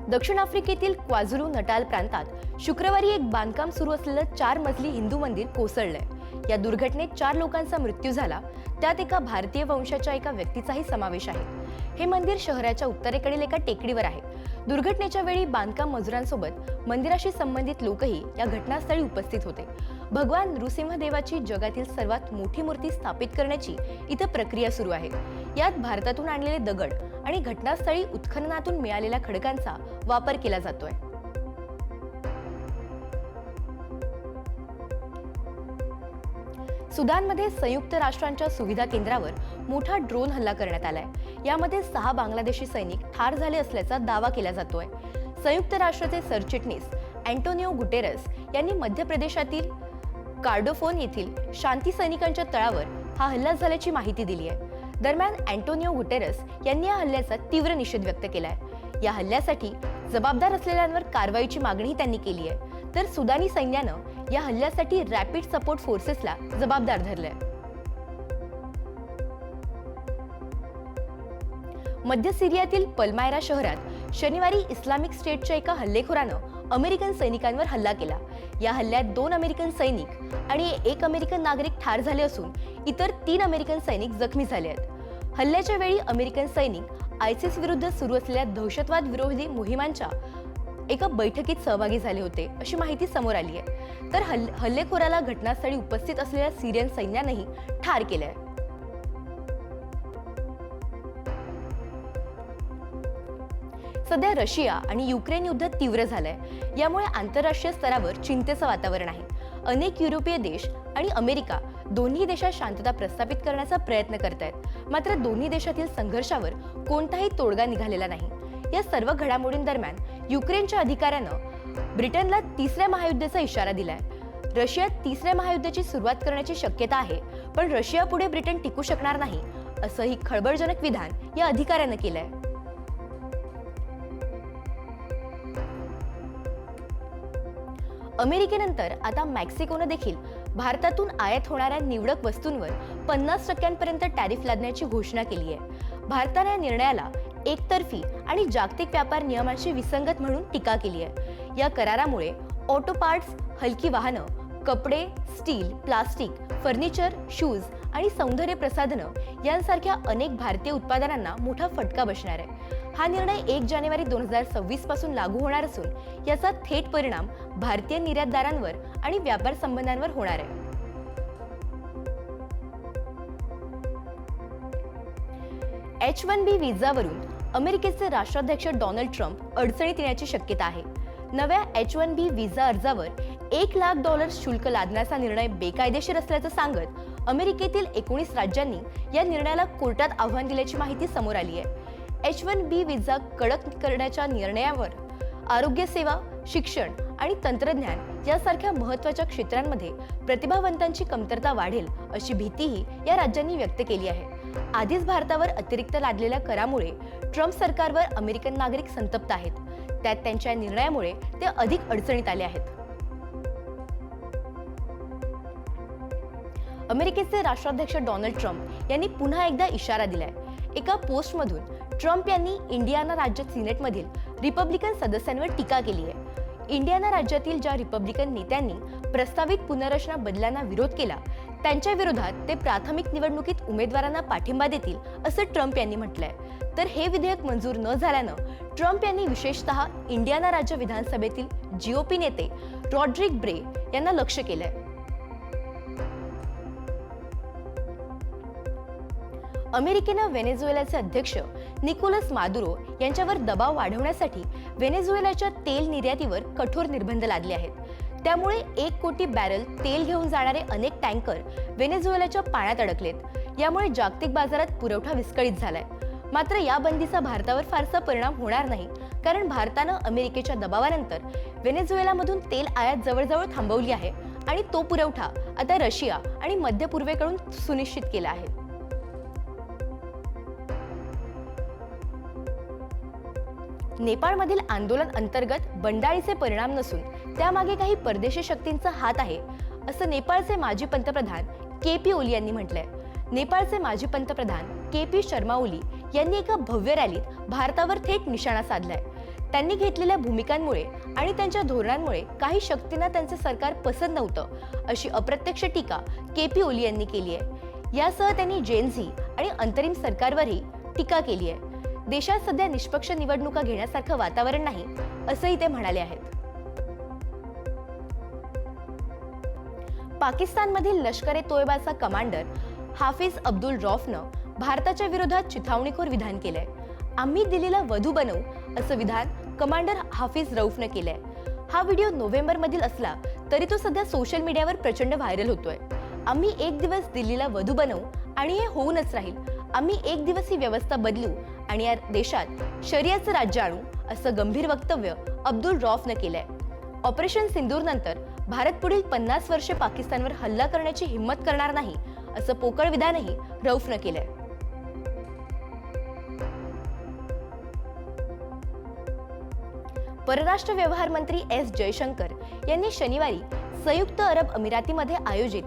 दक्षिण आफ्रिकेतील क्वाझुलू नटाल प्रांतात शुक्रवारी एक बांधकाम सुरू असलेलं 4 मजली हिंदू मंदिर कोसळलंय। या दुर्घटनेत 4 लोकांचा मृत्यू झाला, त्यात एका भारतीय वंशाच्या एका व्यक्तीचाही समावेश आहे। हे मंदिर शहराच्या उत्तरेकडील एका टेकडीवर आहे। दुर्घटनेच्या वेळी बांधकाम मजुरांसोबत मंदिराशी संबंधित लोकही या घटनास्थळी उपस्थित होते। भगवान नृसिंहदेवाची जगातील सर्वात मोठी मूर्ती स्थापित करण्याची इथं प्रक्रिया सुरू आहे। यात भारतातून आणलेले दगड आणि घटनास्थळी उत्खननातून मिळालेल्या खडकांचा वापर केला जातोय। सुदानमध्ये संयुक्त राष्ट्रांच्या सुविधा केंद्रावर मोठा ड्रोन हल्ला करण्यात आलाय। यामध्ये 6 बांगलादेशी सैनिक ठार झाले असल्याचा दावा केला जातोय। संयुक्त राष्ट्राचे सरचिटणीस अँटोनियो गुटेरस यांनी मध्य प्रदेशातील कार्डोफोन येथील शांती सैनिकांच्या तळावर हा हल्ला झाल्याची माहिती दिली आहे। दरम्यान अँटोनियो गुटेरस यांनी या हल्ल्याचा तीव्र निषेध व्यक्त केलाय। या हल्ल्यासाठी जबाबदार असलेल्यांवर कारवाईची मागणी त्यांनी केली आहे। तर सुदानी सैन्यानं या हल्ल्यासाठी रॅपिड सपोर्ट फोर्सेसला जबाबदार धरलंय। मध्य सिरियातील पल्मायरा शहरात शनिवारी इस्लामिक स्टेटच्या एका हल्लेखोरानं अमेरिकन सैनिकांवर हल्ला केला। या हल्ल्यात 2 अमेरिकन सैनिक आणि 1 अमेरिकन नागरिक ठार झाले असून इतर 3 अमेरिकन सैनिक जखमी झाले आहेत। हल्ल्याच्या वेळी अमेरिकन सैनिक आयसिस विरुद्ध सुरू असलेल्या दहशतवाद विरोधी मोहिमांच्या एका बैठकीत सहभागी झाले होते, अशी माहिती समोर आली आहे। तर हल्लेखोराला घटनास्थळी उपस्थित असलेल्या सिरियन सैन्यानंही ठार केलंय। सध्या रशिया आणि युक्रेन युद्ध तीव्र झालंय। यामुळे आंतरराष्ट्रीय स्तरावर चिंतेचं वातावरण आहे। अनेक युरोपीय देश आणि अमेरिका दोन्ही देशात शांतता प्रस्थापित करण्याचा प्रयत्न करतायत, मात्र दोन्ही देशातील संघर्षावर कोणताही तोडगा निघालेला नाही। या सर्व घडामोडींदरम्यान युक्रेनच्या अधिकाऱ्यानं ब्रिटनला 3ऱ्या महायुद्धाचा इशारा दिलाय। रशियात 3ऱ्या महायुद्धाची सुरुवात करण्याची शक्यता आहे, पण रशियापुढे ब्रिटन टिकू शकणार नाही, असंही खळबळजनक विधान या अधिकाऱ्यानं केलंय। अमेरिकेनंतर आता मेक्सिकोनं देखील भारतातून आयात होणाऱ्या निवडक वस्तूंवर 50% टॅरिफ लादण्याची घोषणा केली आहे। भारताने या निर्णयाला एकतर्फी आणि जागतिक व्यापार नियमांशी विसंगत म्हणून टीका केली आहे। या करारामुळे ऑटो पार्ट्स, हलकी वाहनं, कपडे, स्टील, प्लास्टिक, फर्निचर, शूज आणि सौंदर्य प्रसाधनं यांसारख्या अनेक भारतीय उत्पादनांना मोठा फटका बसणार आहे। हा निर्णय 1 जानेवारी 2026 पासून लागू होणार असून याचा थेट परिणाम भारतीय निर्यातदारांवर आणि व्यापार संबंधांवर होणार आहे। H-1B व्हिसावरून अमेरिकेचे राष्ट्राध्यक्ष डोनाल्ड ट्रम्प अडचणीत येण्याची शक्यता आहे। नव्या H-1B व्हिसा अर्जावर $1 लाख शुल्क लादण्याचा निर्णय बेकायदेशीर असल्याचं सांगत अमेरिकेतील 19 राज्यांनी या निर्णयाला कोर्टात आव्हान दिल्याची माहिती समोर आली आहे। H-1B व्हिसा कडक करण्याच्या निर्णयावर आरोग्य सेवा, शिक्षण आणि तंत्रज्ञान यासारख्या महत्त्वाच्या क्षेत्रांमध्ये प्रतिभावंतांची कमतरता वाढेल अशी भीतीही या राज्यांनी व्यक्त केली आहे। आधीच भारतावर अतिरिक्त लादलेल्या करामुळे ट्रम्प सरकारवर अमेरिकन नागरिक संतप्त आहेत, त्यात त्यांच्या निर्णयामुळे ते अधिक अडचणीत आले आहेत। अमेरिकेचे राष्ट्राध्यक्ष डोनाल्ड ट्रम्प यांनी पुन्हा एकदा इशारा दिलाय। एका पोस्टमधून ट्रम्प यांनी इंडियाना राज्य सिनेटमधील रिपब्लिकन सदस्यांवर टीका केली आहे। इंडियाना राज्यातील ज्या रिपब्लिकन नेत्यांनी प्रस्तावित पुनर्रचना बदलांना विरोध केला, त्यांच्या विरोधात ते प्राथमिक निवडणुकीत उमेदवारांना पाठिंबा देतील, असं ट्रम्प यांनी म्हटलंय। तर हे विधेयक मंजूर न झाल्यानं ट्रम्प यांनी विशेषतः इंडियाना राज्य विधानसभेतील GOP नेते रॉड्रिक ब्रे यांना लक्ष्य केलंय। अमेरिकेनं व्हेनेझुएलाचे अध्यक्ष निकोलस मादुरो यांच्यावर दबाव वाढवण्यासाठी व्हेनेझुएलाच्या तेल निर्यातीवर कठोर निर्बंध लादले आहेत। त्यामुळे 1 कोटी बॅरल तेल घेऊन जाणारे अनेक टँकर व्हेनेझुएलाच्या पाण्यात अडकलेत। यामुळे जागतिक बाजारात पुरवठा विस्कळीत झालाय। मात्र या बंदीचा भारतावर फारसा परिणाम होणार नाही, कारण भारतानं अमेरिकेच्या दबावानंतर व्हेनेझुएलामधून तेल आयात जवळजवळ थांबवली आहे आणि तो पुरवठा आता रशिया आणि मध्य पूर्वेकडून सुनिश्चित केला आहे। नेपाळमधील आंदोलन अंतर्गत बंडाळीचे परिणाम नसून त्यामागे काही परदेशी शक्तींचा हात आहे, असं नेपाळचे माजी पंतप्रधान KP ओली यांनी म्हटलंय। नेपाळचे माजी पंतप्रधान KP शर्मा ओली यांनी एका भव्य रॅलीत भारतावर थेट निशाणा साधलाय। त्यांनी घेतलेल्या भूमिकांमुळे आणि त्यांच्या धोरणांमुळे काही शक्तींना त्यांचे सरकार पसंत नव्हतं, अशी अप्रत्यक्ष टीका केपी ओली यांनी केली आहे. यासह त्यांनी जेनझी आणि अंतरिम सरकारवरही टीका केली आहे. देशात सध्या निष्पक्ष निवडणुका घेण्यासारखं वातावरण नाही, असंही ते म्हणाले आहेत. पाकिस्तानमधील लष्कर-ए-तोयबाचा कमांडर हाफिज अब्दुल रौफनं भारताच्या विरोधात चिथावणीखोर विधान केलंय. आम्ही दिल्लीला वधू बनवू, असं विधान कमांडर हाफिज रौफनं केलंय. हा व्हिडिओ नोव्हेंबरमधील असला तरी तो सध्या सोशल मीडियावर प्रचंड व्हायरल होतोय. आम्ही एक दिवस दिल्लीला वधू बनवू आणि हे होऊनच राहील. आम्ही एक दिवस ही व्यवस्था बदलू आणि या देशात शरियाचं राज्य आणू, असं गंभीर वक्तव्य अब्दुल रौफनं केलंय. ऑपरेशन सिंदूर नंतर भारत पुढील 50 वर्षे पाकिस्तानवर हल्ला करण्याची हिंमत करणार नाही, असं पोकळ विधानही रौफनं केलंय. परराष्ट्र व्यवहार मंत्री एस जयशंकर यांनी शनिवारी संयुक्त अरब अमिरातीमध्ये आयोजित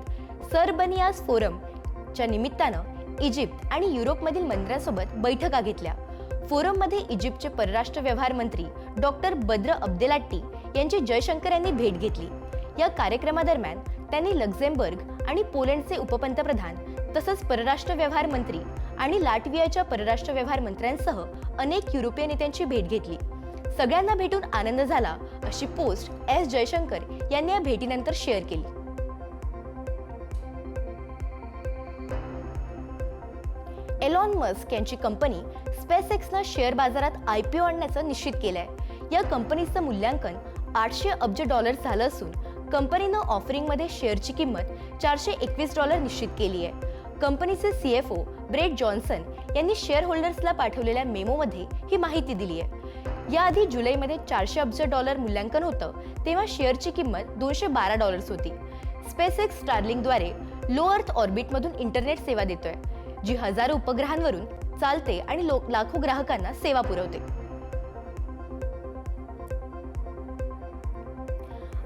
सर बनियास फोरमच्या निमित्तानं इजिप्त आणि युरोपमधील मंत्र्यांसोबत बैठका घेतल्या. फोरममध्ये इजिप्तचे परराष्ट्र व्यवहार मंत्री डॉक्टर बद्र अब्देलाट्टी यांची जयशंकर यांनी भेट घेतली. या कार्यक्रमादरम्यान त्यांनी लक्झेंबर्ग आणि पोलंडचे उपपंतप्रधान तसंच परराष्ट्र व्यवहार मंत्री आणि लाटवियाच्या परराष्ट्र व्यवहार मंत्र्यांसह अनेक युरोपीय नेत्यांची भेट घेतली. सगळ्यांना भेटून आनंद झाला, अशी पोस्ट एस जयशंकर यांनी या भेटीनंतर शेअर केली. एलॉन मस्क यांची कंपनी स्पेसएक्सनं शेअर बाजारात IPO आणण्याचं निश्चित केलंय. या कंपनीचं मूल्यांकन $800 अब्ज झालं असून कंपनीनं ऑफरिंगमध्ये शेअरची किंमत $421 निश्चित केली आहे. कंपनीचे CFO ब्रेट जॉन्सन यांनी शेअर होल्डर्सला पाठवलेल्या मेमोमध्ये ही माहिती दिली आहे. याआधी जुलैमध्ये $400 अब्ज मूल्यांकन होतं, तेव्हा शेअरची किंमत $212 होती. स्पेसएक्स स्टारलिंकद्वारे लो अर्थ ऑर्बिटमधून इंटरनेट सेवा देतोय, जी हजारो उपग्रहांवरून चालते आणि लाखो ग्राहकांना सेवा पुरवते.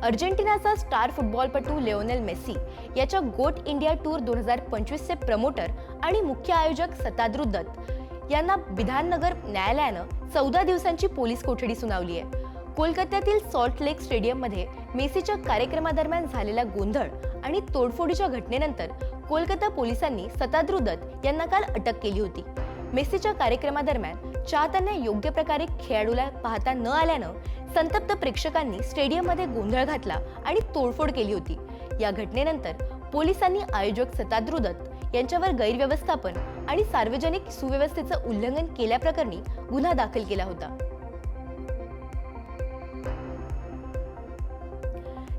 अर्जेंटिनाचा स्टार फुटबॉलपटू लिओनेल मेसी याच्या गोट इंडिया टूर 2025चे प्रमोटर आणि मुख्य आयोजक सताद्रू दत्त यांना विधाननगर न्यायालयानं 14 दिवसांची पोलीस कोठडी सुनावली आहे. कोलकात्यातील सॉल्ट लेक स्टेडियममध्ये मेसीच्या कार्यक्रमादरम्यान झालेला गोंधळ आणि तोडफोडीच्या घटनेनंतर कोलकाता पोलिसांनी सताद्रू दत्त यांना काल अटक केली होती. मेसीच्या कार्यक्रमादरम्यान चाहत्यांना योग्य प्रकारे खेळाडूला पाहता न आल्यानं संतप्त प्रेक्षकांनी स्टेडियममध्ये गोंधळ घातला आणि तोडफोड केली होती. या घटनेनंतर पोलिसांनी आयोजक सताद्रू दत्त यांच्यावर गैरव्यवस्थापन आणि सार्वजनिक सुव्यवस्थेचं उल्लंघन केल्याप्रकरणी गुन्हा दाखल केला होता.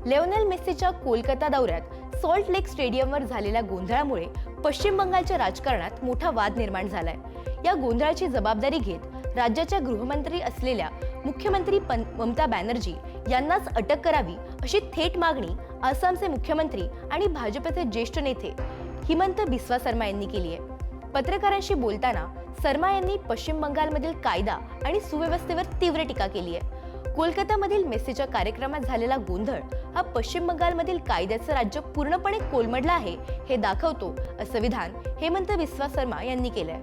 लिओनेल मेसीच्या कोलकाता दौऱ्यात सॉल्ट लेक स्टेडियमवर झालेल्या गोंधळामुळे पश्चिम बंगालच्या राजकारणात मोठा वाद निर्माण झालाय. या गोंधळाची जबाबदारी घेत राज्याच्या गृहमंत्री असलेल्या मुख्यमंत्री ममता बॅनर्जी यांनाच अटक करावी, अशी थेट मागणी आसामचे मुख्यमंत्री आणि भाजपचे ज्येष्ठ नेते हिमंत बिस्वा शर्मा यांनी केली आहे. पत्रकारांशी बोलताना शर्मा यांनी पश्चिम बंगालमधील कायदा आणि सुव्यवस्थेवर तीव्र टीका केली आहे. कोलकातामधील मेसीच्या कार्यक्रमात झालेला गोंधळ हा पश्चिम बंगालमधील कायद्याचं राज्य पूर्णपणे कोलमडलं आहे हे दाखवतो, असं विधान हिमंत बिस्वा शर्मा यांनी केलंय.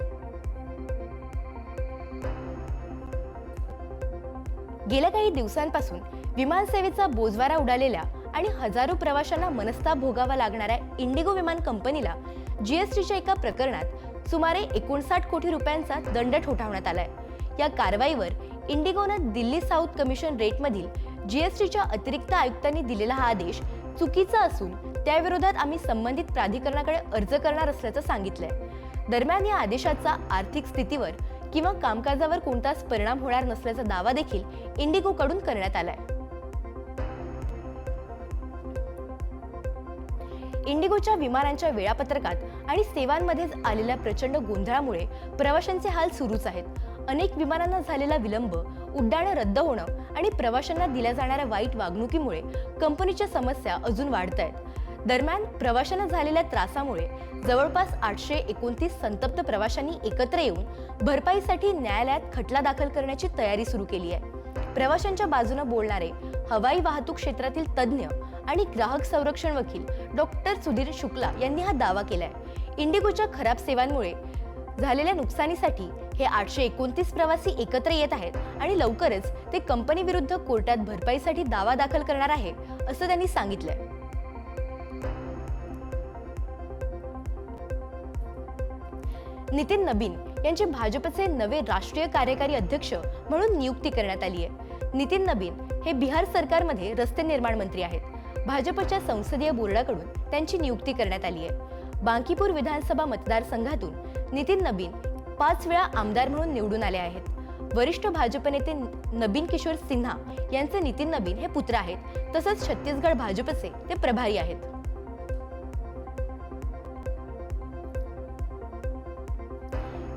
गेल्या काही दिवसांपासून विमानसेवेचा बोजवारा उडालेल्या आणि हजारो प्रवाशांना मनस्ताप भोगावा लागणाऱ्या इंडिगो विमान कंपनीला GSTच्या एका प्रकरणात सुमारे 59 कोटी रुपयांचा दंड ठोठावण्यात आलाय. या कारवाईवर इंडिगोनं दिल्ली साऊथ कमिशन रेटमधील GSTच्या अतिरिक्त आयुक्तांनी दिलेला हा आदेश चुकीचा असून त्याविरोधात आम्ही संबंधित प्राधिकरणाकडे अर्ज करणार असल्याचं सांगितलंय. दरम्यान या आदेशाचा आर्थिक स्थितीवर किंवा कामकाजावर कोणताच परिणाम होणार नसल्याचा दावा देखील इंडिगोकडून करण्यात आलाय. इंडिगोच्या विमानांच्या वेळापत्रकात आणि सेवांमध्ये आलेल्या प्रचंड गोंधळामुळे प्रवाशांचे हाल सुरूच आहेत. अनेक विमानांना झालेला विलंब, उड्डाणं रद्द होणं आणि प्रवाशांना दिल्या जाणाऱ्या वाईट वागणुकीमुळे कंपनीच्या समस्या अजून वाढत आहेत. दरम्यान प्रवाशांना झालेल्या त्रासामुळे जवळपास 829 संतप्त प्रवाशांनी एकत्र येऊन भरपाईसाठी न्यायालयात खटला दाखल करण्याची तयारी सुरू केली आहे. प्रवाशांच्या बाजूने बोलणारे हवाई वाहतूक क्षेत्रातील तज्ज्ञ आणि ग्राहक संरक्षण वकील डॉक्टर सुधीर शुक्ला यांनी हा दावा केलाय. इंडिगोच्या खराब सेवांमुळे झालेल्या नुकसानीसाठी हे 829 प्रवासी एकत्र येत आहेत आणि लवकरच ते कंपनी विरुद्ध कोर्टात भरपाईसाठी दावा दाखल करणार आहे असं त्यांनी सांगितलंय. नितीन नबीन यांची भाजपचे नवे राष्ट्रीय कार्यकारी अध्यक्ष म्हणून नियुक्ती करण्यात आली आहे. नितीन नबीन हे बिहार सरकारमध्ये रस्ते निर्माण मंत्री आहेत. भाजपच्या संसदीय बोर्डाकडून त्यांची नियुक्ती करण्यात आली आहे. बांकीपूर विधानसभा मतदारसंघातून नितीन नबीन 5 वेळा आमदार म्हणून निवडून आले आहेत. वरिष्ठ भाजप नेते नबीन किशोर सिन्हा यांचे नितीन नबीन हे पुत्र आहेत. तसंच छत्तीसगड भाजपचे ते प्रभारी आहेत.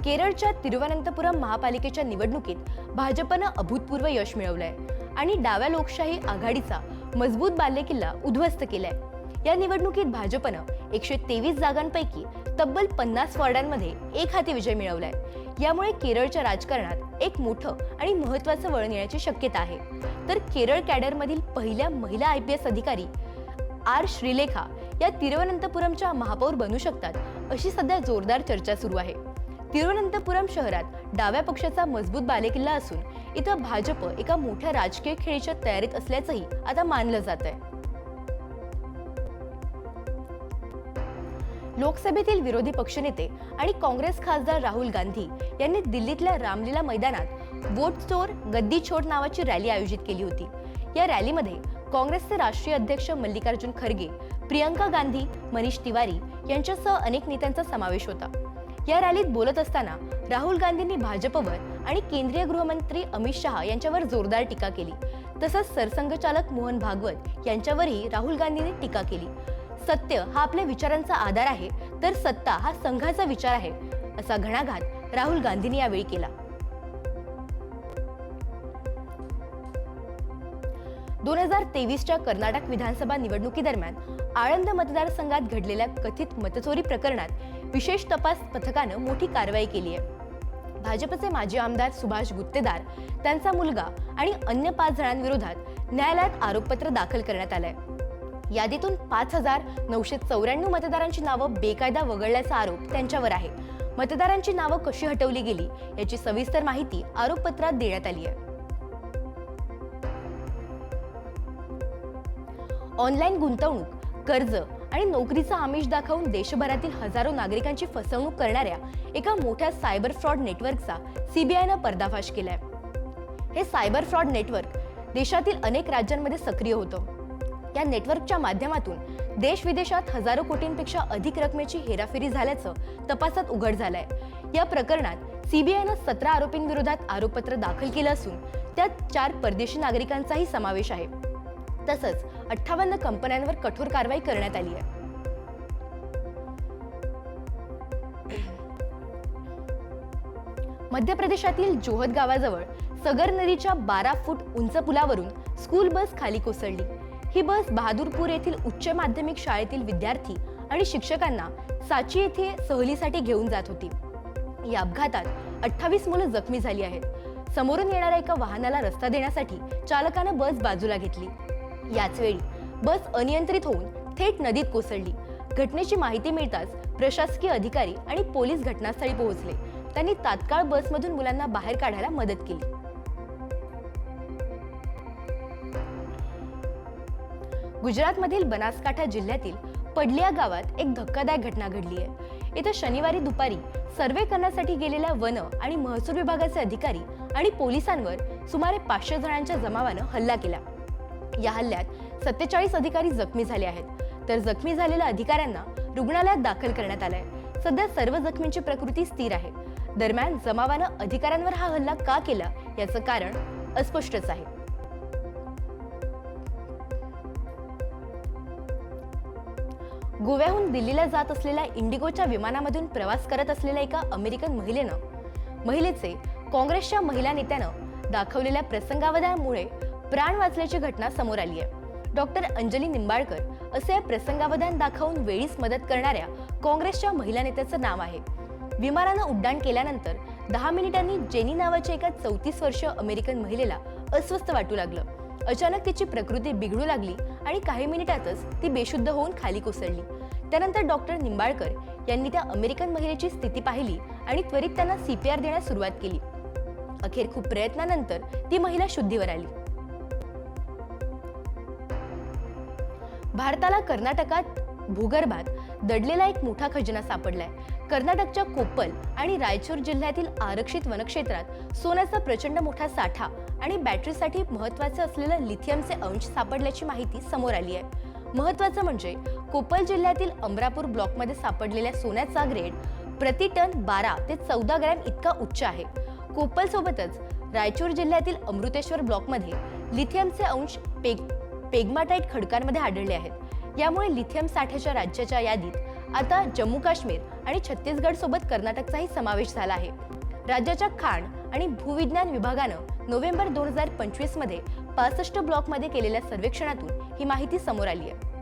केरळच्या तिरुवनंतपुरम महापालिकेच्या निवडणुकीत भाजपनं अभूतपूर्व यश मिळवलंय आणि डाव्या लोकशाही आघाडीचा मजबूत बालेकिल्ला उद्ध्वस्त केलाय. या निवडणुकीत भाजपनं 123 जागांपैकी तब्बल 50 वॉर्डांमध्ये एकहाती विजय मिळवलाय. यामुळे केरळच्या राजकारणात एक मोठं आणि महत्त्वाचं वळण येण्याची शक्यता आहे. तर केरळ कॅडरमधील पहिल्या महिला IPS अधिकारी आर श्रीलेखा या तिरुवनंतपुरमच्या महापौर बनू शकतात अशी सध्या जोरदार चर्चा सुरू आहे. तिरुवनंतपुरम शहरात डाव्या पक्षाचा मजबूत बालेकिल्ला असून इथं भाजप एका मोठ्या राजकीय खेळीच्या तयारीत असल्याचंही आता मानलं जात आहे. लोकसभेतील विरोधी पक्षनेते आणि काँग्रेस खासदार राहुल गांधी यांनी दिल्लीतल्या रामलीला मैदानात वोट चोर गद्दी छोड नावाची रॅली आयोजित केली होती. या रॅलीमध्ये काँग्रेसचे राष्ट्रीय अध्यक्ष मल्लिकार्जुन खरगे, प्रियंका गांधी, मनीष तिवारी यांच्यासह अनेक नेत्यांचा समावेश होता. या रॅलीत बोलत असताना राहुल गांधींनी भाजपवर आणि केंद्रीय गृहमंत्री अमित शहा यांच्यावर जोरदार टीका केली. तसंच सरसंघचालक मोहन भागवत यांच्यावरही राहुल गांधींनी टीका केली. सत्य हा आपल्या विचारांचा आधार आहे, तर सत्ता हा संघाचा विचार आहे, असा घणाघात राहुल गांधींनी यावेळी केला. 2023च्या कर्नाटक विधानसभा निवडणुकीदरम्यान आळंद मतदारसंघात घडलेल्या कथित मतचोरी प्रकरणात विशेष तपास पथकानं मोठी कारवाई केली आहे. भाजपचे माजी आमदार सुभाष गुत्तेदार, त्यांचा मुलगा आणि अन्य 5 जणांविरोधात न्यायालयात आरोपपत्र दाखल करण्यात आलंय. यादीतून 5,994 मतदारांची नावं बेकायदा वगळल्याचा आरोप त्यांच्यावर आहे. मतदारांची नावं कशी हटवली गेली याची सविस्तर माहिती आरोपपत्रात देण्यात आली आहे. ऑनलाईन गुंतवणूक, कर्ज आणि नोकरीचा आमिष दाखवून देशभरातील हजारो नागरिकांची फसवणूक करणाऱ्या एका मोठ्या सायबर फ्रॉड नेटवर्कचा CBIनं पर्दाफाश केलाय. हे सायबर फ्रॉड नेटवर्क देशातील अनेक राज्यांमध्ये सक्रिय होतं. या नेटवर्कच्या माध्यमातून देश-विदेशात हजारो कोटींपेक्षा अधिक रकमेची हेराफेरी झाल्याचं तपासात उघड झालंय. या प्रकरणात CBIनं 17 आरोपींविरोधात आरोपपत्र दाखल केलं असून त्यात 4 परदेशी नागरिकांचाही समावेश आहे. तसंच 58 कंपन्यांवर कठोर कारवाई करण्यात आली आहे. मध्य प्रदेशातील जोहद गावाजवळ सगर नदीच्या 12 फूट उंच पुलावरून स्कूल बस खाली कोसळली. ही बस बहादूरपूर येथील उच्च माध्यमिक शाळेतील विद्यार्थी आणि शिक्षकांना साची येथे सहलीसाठी घेऊन जात होती. या अपघातात 28 मुलं जखमी झाली आहेत. समोरून येणाऱ्या एका वाहनाला रस्ता देण्यासाठी चालकानं बस बाजूला घेतली. याच वेळी बस अनियंत्रित होऊन थेट नदीत कोसळली. घटनेची माहिती मिळताच प्रशासकीय अधिकारी आणि पोलीस घटनास्थळी पोहोचले. त्यांनी तात्काळ बसमधून मुलांना बाहेर काढायला मदत केली. गुजरातमधील बनासकांठा जिल्ह्यातील पडलिया गावात एक धक्कादायक घटना घडली आहे. इथं शनिवारी दुपारी सर्वे करण्यासाठी गेलेल्या वन आणि महसूल विभागाचे अधिकारी आणि पोलिसांवर सुमारे 500 जणांच्या जमावानं हल्ला केला. या हल्ल्यात 47 अधिकारी जखमी झाले आहेत. तर जखमी झालेल्या अधिकाऱ्यांना रुग्णालयात दाखल करण्यात आलंय. सध्या सर्व जखमींची प्रकृती स्थिर आहे. दरम्यान जमावानं अधिकाऱ्यांवर हा हल्ला का केला याचं कारण अस्पष्टच आहे. गोव्याहून दिल्लीला जात असलेल्या इंडिगोच्या विमानामधून प्रवास करत असलेल्या एका अमेरिकन महिलेचे काँग्रेसच्या महिला नेत्यानं दाखवलेल्या प्रसंगावधानामुळे प्राण वाचल्याची घटना समोर आली आहे. डॉक्टर अंजली निंबाळकर असे प्रसंगावधान दाखवून वेळीच मदत करणाऱ्या काँग्रेसच्या महिला नेत्याचं नाव आहे. विमानानं उड्डाण केल्यानंतर 10 मिनिटांनी जेनी नावाच्या एका 34 वर्षीय अमेरिकन महिलेला अस्वस्थ वाटू लागलं. अचानक तिची प्रकृती बिघडू लागली आणि काही मिनिटातच ती बेशुद्ध होऊन खाली कोसळली. त्यानंतर डॉक्टर निंबाळकर यांनी त्या अमेरिकन महिलेची स्थिती पाहिली आणि त्वरित त्यांना CPR देण्यास सुरुवात केली. अखेर खूप प्रयत्नानंतर ती महिला शुद्धीवर आली. भारताला कर्नाटकात भूगर्भात दडलेला एक मोठा खजिना सापडलाय. कर्नाटकच्या कोप्पल आणि रायचूर जिल्ह्यातील आरक्षित वनक्षेत्रात सोन्याचा प्रचंड मोठा साठा आणि बॅटरीसाठी महत्त्वाचे असलेले लिथियमचे अंश सापडल्याची माहिती समोर आली आहे. महत्त्वाचं म्हणजे कोप्पल जिल्ह्यातील अमरापूर ब्लॉकमध्ये सापडलेल्या सोन्याचा ग्रेड प्रति टन 12 ते 14 ग्रॅम इतका उच्च आहे. कोप्पल सोबतच रायचूर जिल्ह्यातील अमृतेश्वर ब्लॉकमध्ये लिथियमचे अंश पेगमाटाइट खडकांमध्ये आढळले आहेत. यामुळे लिथियम साठ्याच्या राज्याच्या यादीत आता जम्मू काश्मीर आणि छत्तीसगड सोबत कर्नाटकचाही समावेश झाला आहे. राज्याच्या खाण आणि भूविज्ञान विभागानं नोव्हेंबर 2025 मध्ये 65 ब्लॉकमध्ये केलेल्या सर्वेक्षणातून ही माहिती समोर आली आहे.